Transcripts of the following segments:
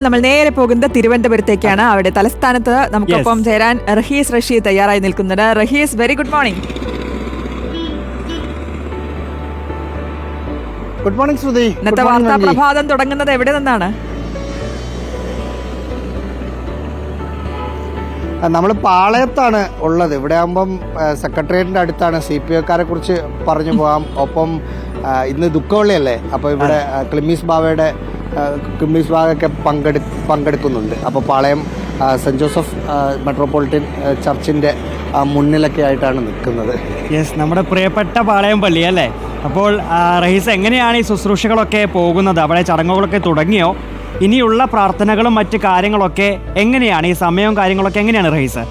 നമ്മൾ നേരെ പോകുന്നത് തിരുവനന്തപുരത്തേക്കാണ്. അവിടെ തലസ്ഥാനത്ത് നമുക്കൊപ്പം ചേരാൻ റഹീസ് റഷീദ് തയ്യാറായി നിൽക്കുന്നുണ്ട്. Rahees, very good morning. Good morning Shruthi. ഇന്നത്തെ വാർത്താ പ്രഭാതം തുടങ്ങുന്നത് എവിടെ നിന്നാണ്? നമ്മൾ പാളയത്താണ് ഉള്ളത്. ഇവിടെ ആകുമ്പം സെക്രട്ടേറിയറ്റിന്റെ അടുത്താണ്. CPOക്കാരെ കുറിച്ച് പറഞ്ഞു പോകാം. ഒപ്പം ഇന്ന് ദുഃഖവെള്ളിയല്ലേ, അപ്പോൾ ഇവിടെ ക്ലിമ്മീസ് ബാവയൊക്കെ പങ്കെടുക്കുന്നുണ്ട്. അപ്പോൾ പാളയം സെൻറ് ജോസഫ് മെട്രോപൊളിറ്റൻ ചർച്ചിൻ്റെ മുന്നിലൊക്കെ ആയിട്ടാണ് നിൽക്കുന്നത്. യെസ്, നമ്മുടെ പ്രിയപ്പെട്ട പാളയം പള്ളി അല്ലേ. അപ്പോൾ റഹീസ്, എങ്ങനെയാണ് ഈ ശുശ്രൂഷകളൊക്കെ പോകുന്നത്? അവിടെ ചടങ്ങുകളൊക്കെ തുടങ്ങിയോ? ഇനിയുള്ള പ്രാർത്ഥനകളും മറ്റ് കാര്യങ്ങളൊക്കെ എങ്ങനെയാണ്? ഈ സമയവും കാര്യങ്ങളൊക്കെ എങ്ങനെയാണ് റഹീസ്?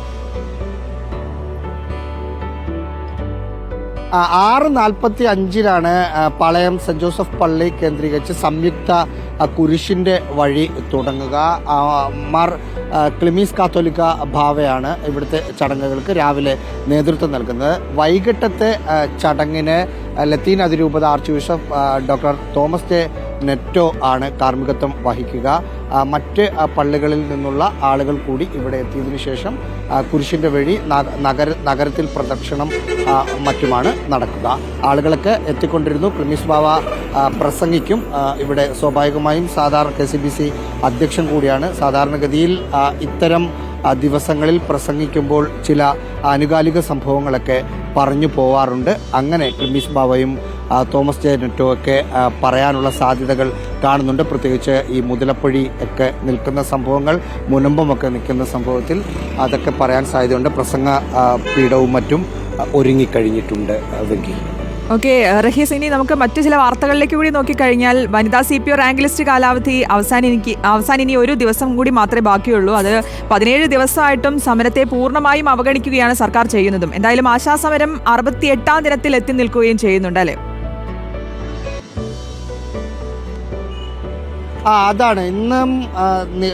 6:45 പാളയം സെൻറ് ജോസഫ് പള്ളി കേന്ദ്രീകരിച്ച് സംയുക്ത കുരിശിൻ്റെ വഴി തുടങ്ങുക. മാർ ക്ലിമീസ് കാത്തോലിക്ക ഭാവയാണ് ഇവിടുത്തെ ചടങ്ങുകൾക്ക് രാവിലെ നേതൃത്വം നൽകുന്നത്. വൈകിട്ടത്തെ ചടങ്ങിന് ലത്തീൻ അതിരൂപത archbishop doctor Thomas J Netto ആണ് കാർമ്മികത്വം വഹിക്കുക. മറ്റ് പള്ളികളിൽ നിന്നുള്ള ആളുകൾ കൂടി ഇവിടെ എത്തിയതിനു ശേഷം കുരിശിൻ്റെ വഴി നഗരത്തിൽ പ്രദക്ഷിണം മറ്റുമാണ് നടക്കുക. ആളുകളൊക്കെ എത്തിക്കൊണ്ടിരുന്നു. ക്ലിമീസ് ബാവ പ്രസംഗിക്കും. ഇവിടെ സ്വാഭാവികമായും സാധാരണ KCBC അധ്യക്ഷൻ കൂടിയാണ്. സാധാരണഗതിയിൽ ഇത്തരം ദിവസങ്ങളിൽ പ്രസംഗിക്കുമ്പോൾ ചില ആനുകാലിക സംഭവങ്ങളൊക്കെ പറഞ്ഞു പോവാറുണ്ട്. അങ്ങനെ ക്ലിമ്മീസ് ബാവയും തോമസ് ജെ നെറ്റോ ഒക്കെ പറയാനുള്ള സാധ്യതകൾ കാണുന്നുണ്ട്. പ്രത്യേകിച്ച് ഈ മുതലപ്പൊഴി ഒക്കെ നിൽക്കുന്ന സംഭവങ്ങൾ, മുനമ്പമൊക്കെ നിൽക്കുന്ന സംഭവത്തിൽ അതൊക്കെ പറയാൻ സാധ്യതയുണ്ട്. പ്രസംഗ പീഠവും മറ്റും ഒരുങ്ങിക്കഴിഞ്ഞിട്ടുണ്ട്. വെങ്കി, ഓക്കെ റഹീസ്, ഇനി നമുക്ക് മറ്റു ചില വാർത്തകളിലേക്ക് കൂടി നോക്കിക്കഴിഞ്ഞാൽ വനിതാ CPO റാങ്ക് ലിസ്റ്റ് കാലാവധി അവസാനം ഇനി ഒരു ദിവസം കൂടി മാത്രമേ ബാക്കിയുള്ളൂ. അത് 17 ദിവസമായിട്ടും സമരത്തെ പൂർണ്ണമായും അവഗണിക്കുകയാണ് സർക്കാർ ചെയ്യുന്നതും. എന്തായാലും ആശാസമരം 68ാം ദിനത്തിൽ എത്തി നിൽക്കുകയും ചെയ്യുന്നുണ്ട് അല്ലേ? അതാണ് ഇന്നും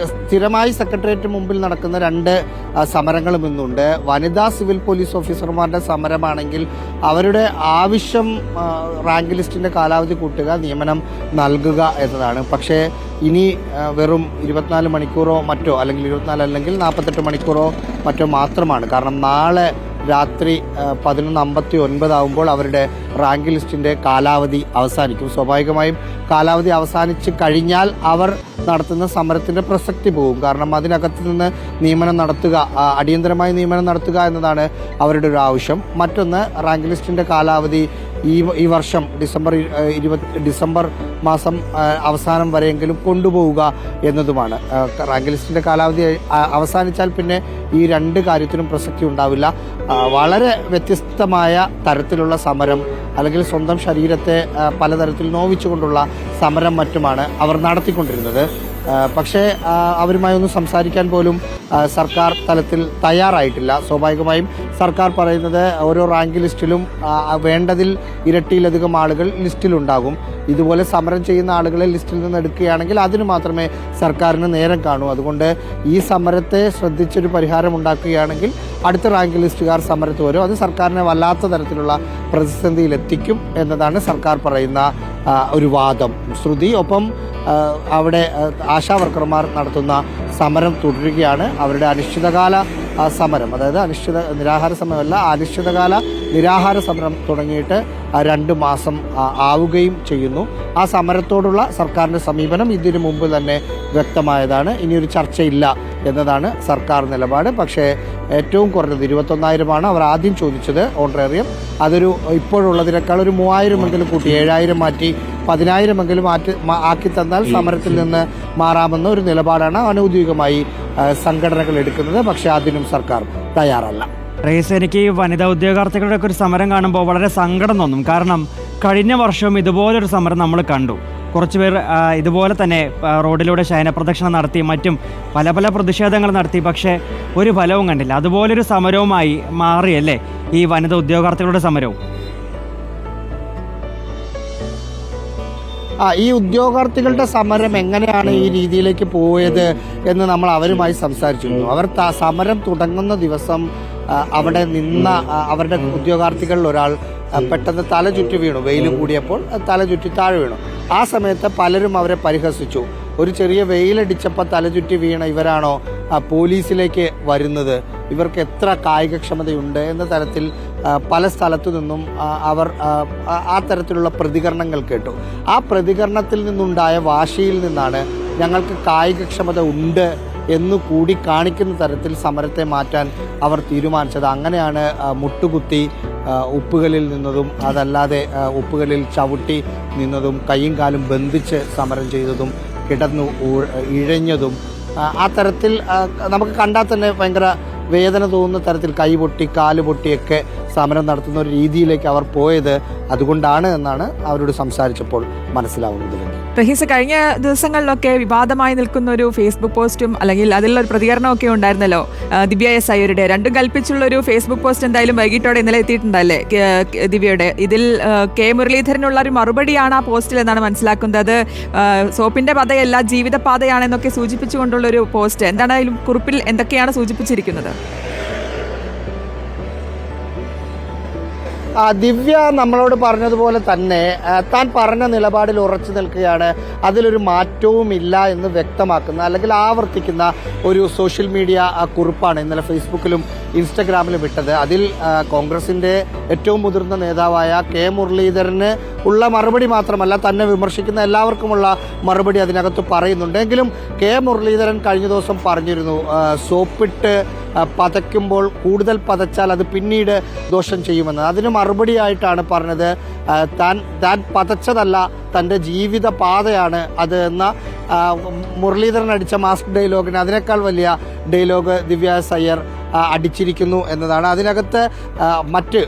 സ്ഥിരമായി സെക്രട്ടേറിയറ്റ് മുമ്പിൽ നടക്കുന്ന 2 സമരങ്ങളും ഇന്നുണ്ട്. വനിതാ സിവിൽ പോലീസ് ഓഫീസർമാരുടെ സമരമാണെങ്കിൽ അവരുടെ ആവശ്യം റാങ്ക് ലിസ്റ്റിൻ്റെ കാലാവധി കൂട്ടുക, നിയമനം നൽകുക എന്നതാണ്. പക്ഷേ ഇനി വെറും 24 മണിക്കൂറോ മറ്റോ, അല്ലെങ്കിൽ 24 അല്ലെങ്കിൽ 48 മണിക്കൂറോ മറ്റോ മാത്രമാണ്. കാരണം നാളെ രാത്രി 11:59 ആകുമ്പോൾ അവരുടെ റാങ്ക് ലിസ്റ്റിൻ്റെ കാലാവധി അവസാനിക്കും. സ്വാഭാവികമായും കാലാവധി അവസാനിച്ച് കഴിഞ്ഞാൽ അവർ നടത്തുന്ന സമരത്തിൻ്റെ പ്രസക്തി പോകും. കാരണം അതിനകത്ത് നിന്ന് നിയമനം നടത്തുക, അടിയന്തരമായി നിയമനം നടത്തുക എന്നതാണ് അവരുടെ ഒരു ആവശ്യം. മറ്റൊന്ന്, റാങ്ക് ലിസ്റ്റിൻ്റെ കാലാവധി ഈ വർഷം ഡിസംബർ മാസം അവസാനം വരെയെങ്കിലും കൊണ്ടുപോവുക എന്നതുമാണ്. റാങ്ക് ലിസ്റ്റിൻ്റെ കാലാവധി അവസാനിച്ചാൽ പിന്നെ ഈ 2 കാര്യത്തിനും പ്രസക്തി ഉണ്ടാവില്ല. വളരെ വ്യത്യസ്തമായ തരത്തിലുള്ള സമരം, അല്ലെങ്കിൽ സ്വന്തം ശരീരത്തെ പലതരത്തിൽ നോവിച്ചുകൊണ്ടുള്ള സമരം മറ്റുമാണ് അവർ നടത്തിക്കൊണ്ടിരുന്നത്. പക്ഷേ അവരുമായി ഒന്ന് സംസാരിക്കാൻ പോലും സർക്കാർ തലത്തിൽ തയ്യാറായിട്ടില്ല. സ്വാഭാവികമായും സർക്കാർ പറയുന്നത് ഓരോ റാങ്ക് ലിസ്റ്റിലും വേണ്ടതിൽ ഇരട്ടിയിലധികം ആളുകൾ ലിസ്റ്റിലുണ്ടാകും. ഇതുപോലെ സമരം ചെയ്യുന്ന ആളുകളെ ലിസ്റ്റിൽ നിന്ന് എടുക്കുകയാണെങ്കിൽ അതിന് മാത്രമേ സർക്കാരിന് നേരം കാണൂ. അതുകൊണ്ട് ഈ സമരത്തെ ശ്രദ്ധിച്ചൊരു പരിഹാരം ഉണ്ടാക്കുകയാണെങ്കിൽ അടുത്ത റാങ്ക് ലിസ്റ്റുകാർ സമരത്ത് വരും. അത് സർക്കാരിനെ വല്ലാത്ത തരത്തിലുള്ള പ്രതിസന്ധിയിലെത്തിക്കും എന്നതാണ് സർക്കാർ പറയുന്ന ഒരു വാദം. ശ്രുതി, ഒപ്പം അവിടെ ആശാ വർക്കർമാർ നടത്തുന്ന സമരം തുടരുകയാണ്. അവരുടെ അനിശ്ചിതകാല സമരം, അതായത് നിരാഹാര സമയമല്ല, അനിശ്ചിതകാല നിരാഹാര സമരം തുടങ്ങിയിട്ട് 2 മാസം ആവുകയും ചെയ്യുന്നു. ആ സമരത്തോടുള്ള സർക്കാരിൻ്റെ സമീപനം ഇതിനു മുമ്പ് തന്നെ വ്യക്തമായതാണ്. ഇനിയൊരു ചർച്ചയില്ല എന്നതാണ് സർക്കാർ നിലപാട്. പക്ഷേ ഏറ്റവും കുറഞ്ഞത് 21,000 അവർ ആദ്യം ചോദിച്ചത് ഓണറേറിയം. അതൊരു ഇപ്പോഴുള്ളതിനേക്കാൾ ഒരു 3,000 കൂട്ടി 7,000 മാറ്റി 10,000 ആക്കി തന്നാൽ സമരത്തിൽ നിന്ന് മാറാമെന്ന ഒരു നിലപാടാണ് അനൗദ്യോഗികമായി സംഘടനകൾ എടുക്കുന്നത്. പക്ഷേ അതിനും സർക്കാർ തയ്യാറല്ല. റഹീസ്, എനിക്ക് ഈ വനിതാ ഉദ്യോഗാർത്ഥികളുടെ ഒക്കെ ഒരു സമരം കാണുമ്പോൾ വളരെ സങ്കടം തോന്നും. കാരണം കഴിഞ്ഞ വർഷവും ഇതുപോലൊരു സമരം നമ്മൾ കണ്ടു. കുറച്ചുപേർ ഇതുപോലെ തന്നെ റോഡിലൂടെ ശയനപ്രദക്ഷിണം നടത്തി മറ്റും പല പ്രതിഷേധങ്ങൾ നടത്തി. പക്ഷേ ഒരു ഫലവും കണ്ടില്ല. അതുപോലൊരു സമരവുമായി മാറിയല്ലേ ഈ വനിതാ ഉദ്യോഗാർത്ഥികളുടെ സമരവും? ഈ ഉദ്യോഗാർത്ഥികളുടെ സമരം എങ്ങനെയാണ് ഈ രീതിയിലേക്ക് പോയത് എന്ന് നമ്മൾ അവരുമായി സംസാരിച്ചിരുന്നു. അവർ സമരം തുടങ്ങുന്ന ദിവസം അവിടെ നിന്ന അവരുടെ ഉദ്യോഗാർത്ഥികളിൽ ഒരാൾ പെട്ടെന്ന് തല ചുറ്റി വീണു. വെയിൽ കൂടിയപ്പോൾ തല ചുറ്റി താഴെ വീണു. ആ സമയത്ത് പലരും അവരെ പരിഹസിച്ചു. ഒരു ചെറിയ വെയിലടിച്ചപ്പോൾ തലചുറ്റി വീണ ഇവരാണോ പോലീസിലേക്ക് വരുന്നത്? ഇവർക്ക് എത്ര കായികക്ഷമതയുണ്ട് എന്ന തരത്തിൽ പല സ്ഥലത്തു നിന്നും അവർ ആ തരത്തിലുള്ള പ്രതികരണങ്ങൾ കേട്ടു. ആ പ്രതികരണത്തിൽ നിന്നുണ്ടായ വാശിയിൽ നിന്നാണ് ഞങ്ങൾക്ക് കായികക്ഷമത ഉണ്ട് എന്ന് കൂടി കാണിക്കുന്ന തരത്തിൽ സമരത്തെ മാറ്റാൻ അവർ തീരുമാനിച്ചത്. അങ്ങനെയാണ് മുട്ടുകുത്തി ഉപ്പുകളിൽ നിന്നതും അതല്ലാതെ ഉപ്പുകളിൽ ചവിട്ടി നിന്നതും കൈയും കാലും ബന്ധിച്ച് സമരം ചെയ്തതും കിടന്നു ഇഴഞ്ഞതും ആ തരത്തിൽ നമുക്ക് കണ്ടാൽ തന്നെ ഭയങ്കര വേദന തോന്നുന്ന തരത്തിൽ കൈ പൊട്ടി കാല് പൊട്ടിയൊക്കെ സമരം നടത്തുന്ന ഒരു രീതിയിലേക്ക് അവർ പോയത് അതുകൊണ്ടാണ് എന്നാണ് അവരോട് സംസാരിച്ചപ്പോൾ മനസ്സിലാവുന്നത്. റഹീസ്, കഴിഞ്ഞ ദിവസങ്ങളിലൊക്കെ വിവാദമായി നിൽക്കുന്ന ഒരു ഫേസ്ബുക്ക് പോസ്റ്റും അല്ലെങ്കിൽ അതിലുള്ള ഒരു പ്രതികരണമൊക്കെ ഉണ്ടായിരുന്നല്ലോ ദിവ്യ എസ് അയ്യരുടെ. രണ്ടും കൽപ്പിച്ചുള്ള ഒരു ഫേസ്ബുക്ക് പോസ്റ്റ് എന്തായാലും വൈകിട്ടോടെ ഇന്നലെ എത്തിയിട്ടുണ്ടല്ലേ ദിവ്യയുടെ. ഇതിൽ കെ മുരളീധരനുള്ള ഒരു മറുപടിയാണ് ആ പോസ്റ്റിൽ എന്നാണ് മനസ്സിലാക്കുന്നത്. സോപ്പിന്റെ പാതയല്ല ജീവിത പാതയാണെന്നൊക്കെ സൂചിപ്പിച്ചുകൊണ്ടുള്ള ഒരു പോസ്റ്റ്. എന്താണ് അതിലും കുറിപ്പിൽ എന്തൊക്കെയാണ് സൂചിപ്പിച്ചിരിക്കുന്നത്? ദിവ്യ നമ്മളോട് പറഞ്ഞതുപോലെ തന്നെ താൻ പറഞ്ഞ നിലപാടിൽ ഉറച്ചു നിൽക്കുകയാണ്. അതിലൊരു മാറ്റവുമില്ല എന്ന് വ്യക്തമാക്കുന്ന അല്ലെങ്കിൽ ആവർത്തിക്കുന്ന ഒരു സോഷ്യൽ മീഡിയ കുറിപ്പാണ് ഇന്നലെ ഫേസ്ബുക്കിലും ഇൻസ്റ്റഗ്രാമിലും ഇട്ടത്. അതിൽ കോൺഗ്രസിന്റെ ഏറ്റവും മുതിർന്ന നേതാവായ കെ മുരളീധരന് ഉള്ള മറുപടി മാത്രമല്ല, തന്നെ വിമർശിക്കുന്ന എല്ലാവർക്കുമുള്ള മറുപടി അതിനകത്ത് പറയുന്നുണ്ട്. എങ്കിലും കെ മുരളീധരൻ കഴിഞ്ഞ ദിവസം പറഞ്ഞിരുന്നു, സോപ്പിട്ട് പതയ്ക്കുമ്പോൾ കൂടുതൽ പതച്ചാൽ അത് പിന്നീട് ദോഷം ചെയ്യുമെന്ന്. അതിന് മറുപടിയായിട്ടാണ് പറഞ്ഞത് താൻ പതച്ചതല്ല, തൻ്റെ ജീവിത പാതയാണ് അത് എന്ന മുരളീധരൻ അടിച്ച മാസ്ക് ഡയലോഗിന് അതിനേക്കാൾ വലിയ ഡയലോഗ് ദിവ്യ എസ് അയ്യർ അടിച്ചിരിക്കുന്നു എന്നതാണ്. അതിനകത്ത് മറ്റ്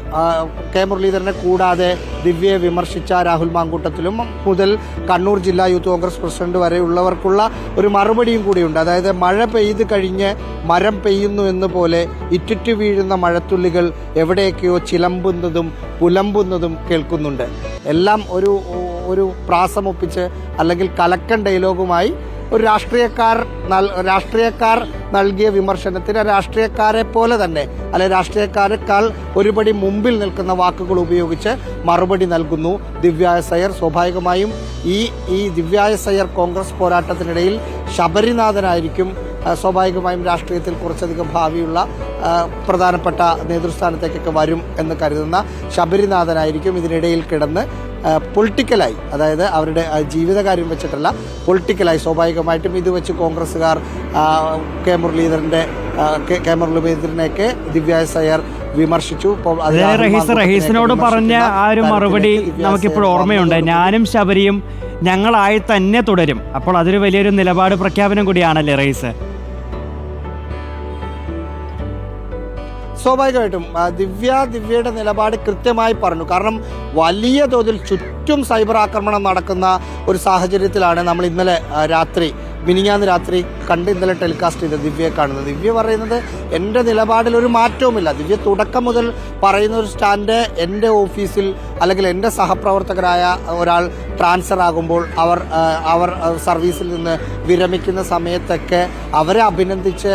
കെ മുരളീധരനെ കൂടാതെ ദിവ്യയെ വിമർശിച്ച രാഹുൽ മാങ്കൂട്ടത്തിലും മുതൽ കണ്ണൂർ ജില്ലാ യൂത്ത് കോൺഗ്രസ് പ്രസിഡന്റ് വരെയുള്ളവർക്കുള്ള ഒരു മറുപടിയും കൂടിയുണ്ട്. അതായത് മഴ പെയ്ത് കഴിഞ്ഞ് മരം പെയ്യുന്നു എന്ന് പോലെ ഇറ്റിറ്റു വീഴുന്ന മഴത്തുള്ളികൾ എവിടെയൊക്കെയോ ചിലമ്പുന്നതും പുലമ്പുന്നതും കേൾക്കുന്നുണ്ട്. എല്ലാം ഒരു പ്രാസമൊപ്പിച്ച് അല്ലെങ്കിൽ കലക്കൻ ഡയലോഗുമായി ഒരു രാഷ്ട്രീയക്കാർ നൽകിയ വിമർശനത്തിന് രാഷ്ട്രീയക്കാരെ പോലെ തന്നെ അല്ലെ രാഷ്ട്രീയക്കാരെക്കാൾ ഒരുപടി മുമ്പിൽ നിൽക്കുന്ന വാക്കുകൾ ഉപയോഗിച്ച് മറുപടി നൽകുന്നു ദിവ്യ എസ് അയ്യർ. സ്വാഭാവികമായും ഈ ദിവ്യ എസ് അയ്യർ കോൺഗ്രസ് പോരാട്ടത്തിനിടയിൽ ശബരിനാഥനായിരിക്കും സ്വാഭാവികമായും രാഷ്ട്രീയത്തിൽ കുറച്ചധികം ഭാവിയുള്ള പ്രധാനപ്പെട്ട നേതൃസ്ഥാനത്തേക്കൊക്കെ വരും എന്ന് കരുതുന്ന ശബരിനാഥനായിരിക്കും ഇതിനിടയിൽ കിടന്ന് പൊളിറ്റിക്കലായി, അതായത് അവരുടെ ജീവിതകാര്യം വെച്ചിട്ടല്ല, പൊളിറ്റിക്കലായി സ്വാഭാവികമായിട്ടും ഇത് വെച്ച് കോൺഗ്രസ്സുകാർ കെ മുരളീധരനെയൊക്കെ ദിവ്യ എസ് അയ്യർ വിമർശിച്ചു. റഹീസിനോട് പറഞ്ഞ ആ ഒരു മറുപടി നമുക്കിപ്പോൾ ഓർമ്മയുണ്ട്. ഞാനും ശബരിയും ഞങ്ങളായി തന്നെ തുടരും. അപ്പോൾ അതൊരു വലിയൊരു നിലപാട് പ്രഖ്യാപനം കൂടിയാണല്ലേ റഹീസ്? സ്വാഭാവികമായിട്ടും ദിവ്യയുടെ നിലപാട് കൃത്യമായി പറഞ്ഞു. കാരണം വലിയ തോതിൽ ചുറ്റും സൈബർ ആക്രമണം നടക്കുന്ന ഒരു സാഹചര്യത്തിലാണ് നമ്മൾ മിനിഞ്ഞാന്ന് രാത്രി കണ്ട് ഇന്നലെ ടെലികാസ്റ്റ് ചെയ്ത് ദിവ്യയെ കാണുന്നത്. ദിവ്യ പറയുന്നത് എൻ്റെ നിലപാടിൽ ഒരു മാറ്റവുമില്ല. ദിവ്യ തുടക്കം മുതൽ പറയുന്ന ഒരു സ്റ്റാൻഡ്, എൻ്റെ ഓഫീസിൽ അല്ലെങ്കിൽ എൻ്റെ സഹപ്രവർത്തകരായ ഒരാൾ ട്രാൻസ്ഫർ ആകുമ്പോൾ അവർ സർവീസിൽ നിന്ന് വിരമിക്കുന്ന സമയത്തൊക്കെ അവരെ അഭിനന്ദിച്ച്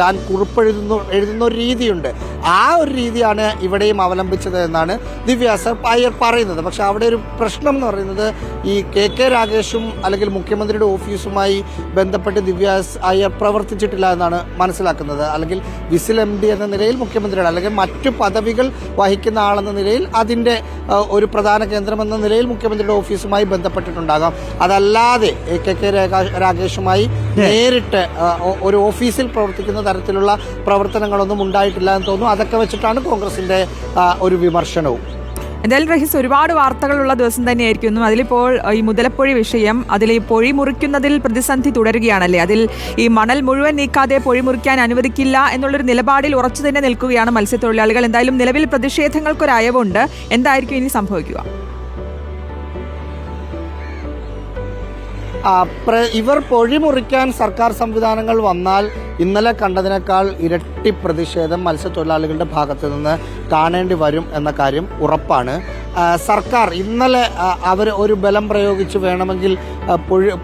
താൻ എഴുതുന്ന ഒരു രീതിയുണ്ട്. ആ ഒരു രീതിയാണ് ഇവിടെയും അവലംബിച്ചത് എന്നാണ് ദിവ്യ അയ്യർ പറയുന്നത്. പക്ഷെ അവിടെ ഒരു പ്രശ്നം എന്ന് പറയുന്നത് ഈ കെ രാഗേഷും അല്ലെങ്കിൽ മുഖ്യമന്ത്രിയുടെ ഓഫീസുമായി ബന്ധപ്പെട്ട് ദിവ്യ അയ്യർ പ്രവർത്തിച്ചിട്ടില്ല എന്നാണ് മനസ്സിലാക്കുന്നത്. അല്ലെങ്കിൽ വിസിൽ MD എന്ന നിലയിൽ മുഖ്യമന്ത്രിയുടെ അല്ലെങ്കിൽ മറ്റു പദവികൾ വഹിക്കുന്ന ആളെന്ന നിലയിൽ അതിൻ്റെ ഒരു പ്രധാന കേന്ദ്രമെന്ന നിലയിൽ മുഖ്യമന്ത്രിയുടെ ഓഫീസുമായി ബന്ധപ്പെട്ടിട്ടുണ്ടാകാം. അതല്ലാതെ കെ രാഗേഷുമായി നേരിട്ട് ഒരു ഓഫീസിൽ പ്രവർത്തിക്കുന്ന തരത്തിലുള്ള പ്രവർത്തനങ്ങളൊന്നും ഉണ്ടായിട്ടില്ല എന്ന് തോന്നുന്നു. അതൊക്കെ വെച്ചിട്ടാണ് കോൺഗ്രസിൻ്റെ ഒരു വിമർശനവും. എന്തായാലും റഹീസ്, ഒരുപാട് വാർത്തകളുള്ള ദിവസം തന്നെയായിരിക്കുന്നു. അതിലിപ്പോൾ ഈ മുതലപ്പൊഴി വിഷയം, അതിൽ ഈ പൊഴി മുറിക്കുന്നതിൽ പ്രതിസന്ധി തുടരുകയാണല്ലേ. അതിൽ ഈ മണൽ മുഴുവൻ നീക്കാതെ പൊഴി മുറിക്കാൻ അനുവദിക്കില്ല എന്നുള്ളൊരു നിലപാടിൽ ഉറച്ചു തന്നെ നിൽക്കുകയാണ് മത്സ്യത്തൊഴിലാളികൾ. എന്തായാലും നിലവിൽ പ്രതിഷേധങ്ങൾക്കൊരയവുണ്ട്. എന്തായിരിക്കും ഇനി സംഭവിക്കുക? ഇവർ പൊഴി മുറിക്കാൻ സർക്കാർ സംവിധാനങ്ങൾ വന്നാൽ ഇന്നലെ കണ്ടതിനേക്കാൾ ഇരട്ടി പ്രതിഷേധം മത്സ്യത്തൊഴിലാളികളുടെ ഭാഗത്തു നിന്ന് കാണേണ്ടി വരും എന്ന കാര്യം ഉറപ്പാണ്. സർക്കാർ ഇന്നലെ അവർ ഒരു ബലം പ്രയോഗിച്ച് വേണമെങ്കിൽ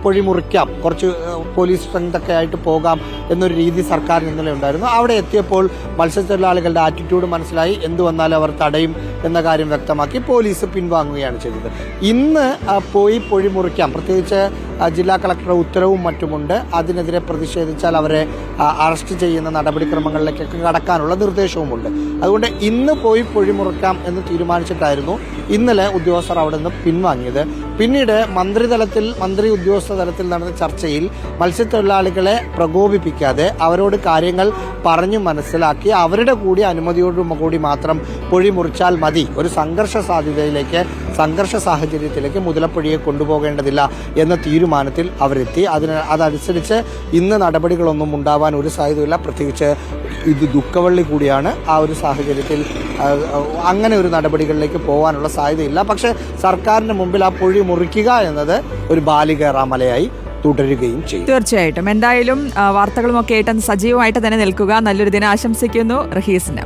പൊഴി മുറിക്കാം, കുറച്ച് പോലീസ് സ്ട്രെങ്തൊക്കെ ആയിട്ട് പോകാം എന്നൊരു രീതി സർക്കാരിന് ഇന്നലെ ഉണ്ടായിരുന്നു. അവിടെ എത്തിയപ്പോൾ മത്സ്യത്തൊഴിലാളികളുടെ ആറ്റിറ്റ്യൂഡ് മനസ്സിലായി, എന്തു വന്നാലും അവർ തടയും എന്ന കാര്യം വ്യക്തമാക്കി പോലീസ് പിൻവാങ്ങുകയാണ് ചെയ്തത്. ഇന്ന് പോയി പൊഴി മുറിക്കാം, പ്രത്യേകിച്ച് ജില്ലാ കളക്ടറുടെ ഉത്തരവും മറ്റുമുണ്ട്. അതിനെതിരെ പ്രതിഷേധിച്ചാൽ അവരെ അറസ്റ്റ് ചെയ്യുന്ന നടപടിക്രമങ്ങളിലേക്കൊക്കെ കടക്കാനുള്ള നിർദ്ദേശവുമുണ്ട്. അതുകൊണ്ട് ഇന്ന് പോയി പൊഴി മുറിക്കാം എന്ന് തീരുമാനിച്ചിട്ടായിരുന്നു ഇന്നലെ ഉദ്യോഗസ്ഥർ അവിടെ നിന്ന് പിൻവാങ്ങിയത്. പിന്നീട് മന്ത്രി ഉദ്യോഗസ്ഥ തലത്തിൽ നടന്ന ചർച്ചയിൽ മത്സ്യത്തൊഴിലാളികളെ പ്രകോപിപ്പിക്കാതെ അവരോട് കാര്യങ്ങൾ പറഞ്ഞു മനസ്സിലാക്കി അവരുടെ കൂടി അനുമതിയോടുകൂടി മാത്രം പൊഴി മുറിച്ചാൽ മതി, ഒരു സംഘർഷ സാഹചര്യത്തിലേക്ക് മുതലപ്പൊഴിയെ കൊണ്ടുപോകേണ്ടതില്ല എന്ന തീരുമാനത്തിൽ അവരെത്തി. അതനുസരിച്ച് ഇന്ന് നടപടികളൊന്നും ഉണ്ടാവാൻ ഒരു സാധ്യതയില്ല. പ്രത്യേകിച്ച് ഇത് ദുഃഖവെള്ളി കൂടിയാണ്. ആ ഒരു സാഹചര്യത്തിൽ അങ്ങനെ ഒരു നടപടികളിലേക്ക് പോകാനുള്ള സാധ്യതയില്ല. പക്ഷേ സർക്കാരിന് മുമ്പിൽ ആ പൊഴി മുറിക്കുക എന്നത് ഒരു ബാലികേറാമലയായി തുടരുകയും ചെയ്യും. തീർച്ചയായിട്ടും എന്തായാലും വാർത്തകളുമൊക്കെ ആയിട്ട് സജീവമായിട്ട് തന്നെ നിൽക്കുക. നല്ലൊരു ദിനം ആശംസിക്കുന്നു റഹീസിന്.